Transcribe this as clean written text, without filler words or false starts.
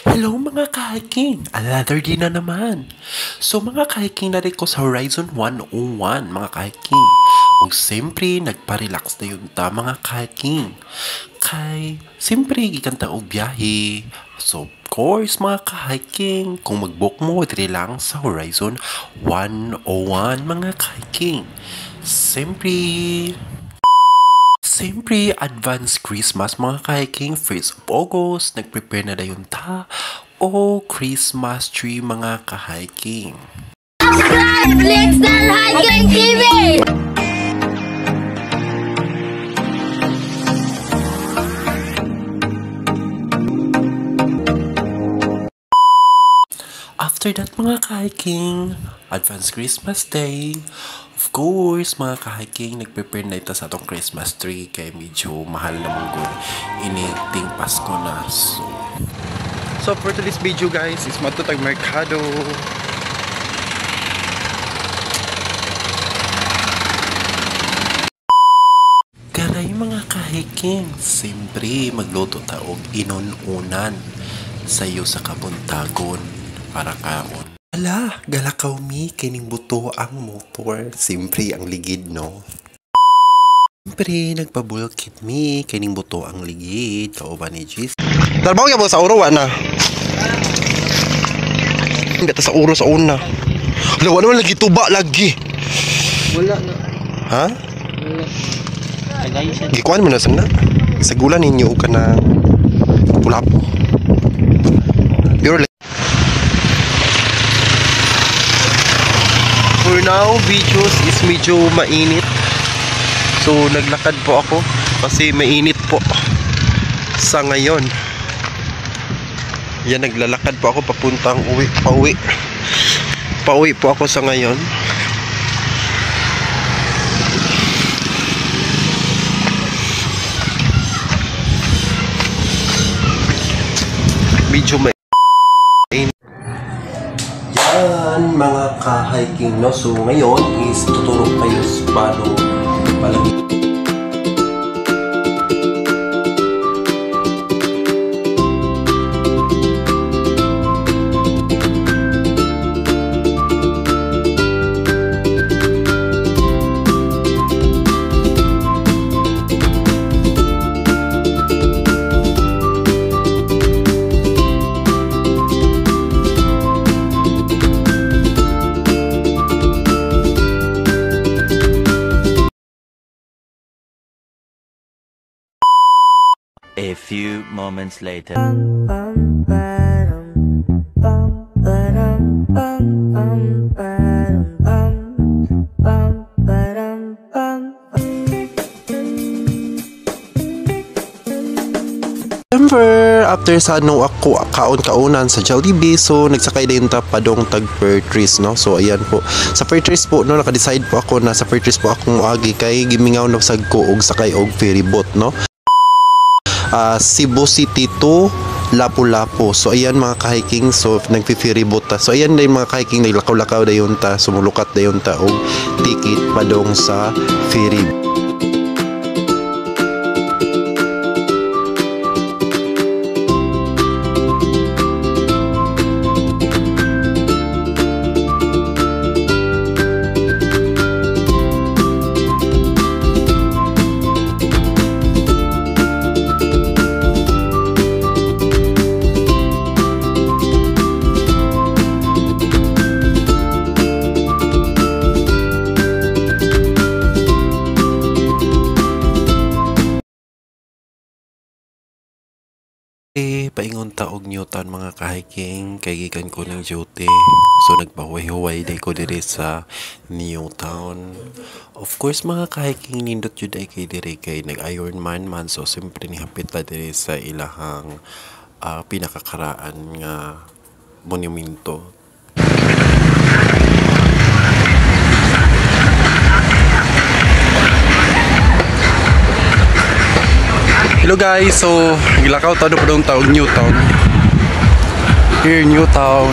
Hello mga ka-hiking! Another day na naman. So mga ka-hiking na rin ko sa Horizon 101 mga ka-hiking. O siyempre nagpa-relax na yun ta mga ka-hiking. Kay siyempre giganta og biyahe. So of course mga ka-hiking, kung mag-book mo diri lang sa Horizon 101 mga ka-hiking. Siyempre, advance Christmas mga ka-hiking, 1st of August, nag-prepare na dayon ta o Christmas tree mga ka-hiking. Subscribe! Lexan Hiking TV! After that mga ka-hiking, advance Christmas Day. Of course, mga ka-hiking, nag-prepare na ito sa atong Christmas tree kay medyo mahal na mong initing Pasko na. So for today's video guys is matutag merkado. Karay mga ka-hiking, siyempre magluto ta og inununan sayo sa kabuntagon para kaon. Ala, galakaw mi, kining buto ang motor. Siyempre, ang ligid, no? Siyempre, nagpabulkit mi, kining buto ang ligid. Kao ba ni Jis? Darbaw ya mo sa uro na. Hindi ta sa uro sa una. Lawa naman lagi tuba lagi. Wala na. Ha? Wala. Gikuan mo na sana. Sa gulan ninyo ka na pulapo. Pure for now, videos is medyo mainit. So, naglakad po ako kasi mainit po sa ngayon. Yan, naglalakad po ako papuntang pauwi. Pauwi po ako sa ngayon. Medyo mainit. Yan mga ka-hiking, no? So ngayon is tuturo kayo sa paano palagi. A few moments later. December, after sa ano ako kaon-kaunan sa Jollibee, so nagsakay din ta padong tag Pertris, no? So ayan po, sa Pertris po, no, naka-decide po ako na sa Pertris po akong agi kay gimingaw na sad ko og sakay og ferry boat, no? Cebu City to Lapu-Lapu. So ayan mga ka-hiking, so nagfi-ferry boat ta. So ayan din mga ka-hiking, naglakaw-lakaw dayon ta, sumulukat dayon ta og ticket padong sa ferry. Paingon ta og Newtown mga ka-hiking, kay gikan ko ng duty. So nagpahuway-huway day ko diri sa Newtown. Of course mga ka-hiking, nindot jud ay kay diri kay nag-Ironman man. So siyempre ni hapit ta diri sa ilahang pinakakaraan nga monumento. Hello guys, so naglakaw ta do padong taog Newtown. Here Newtown.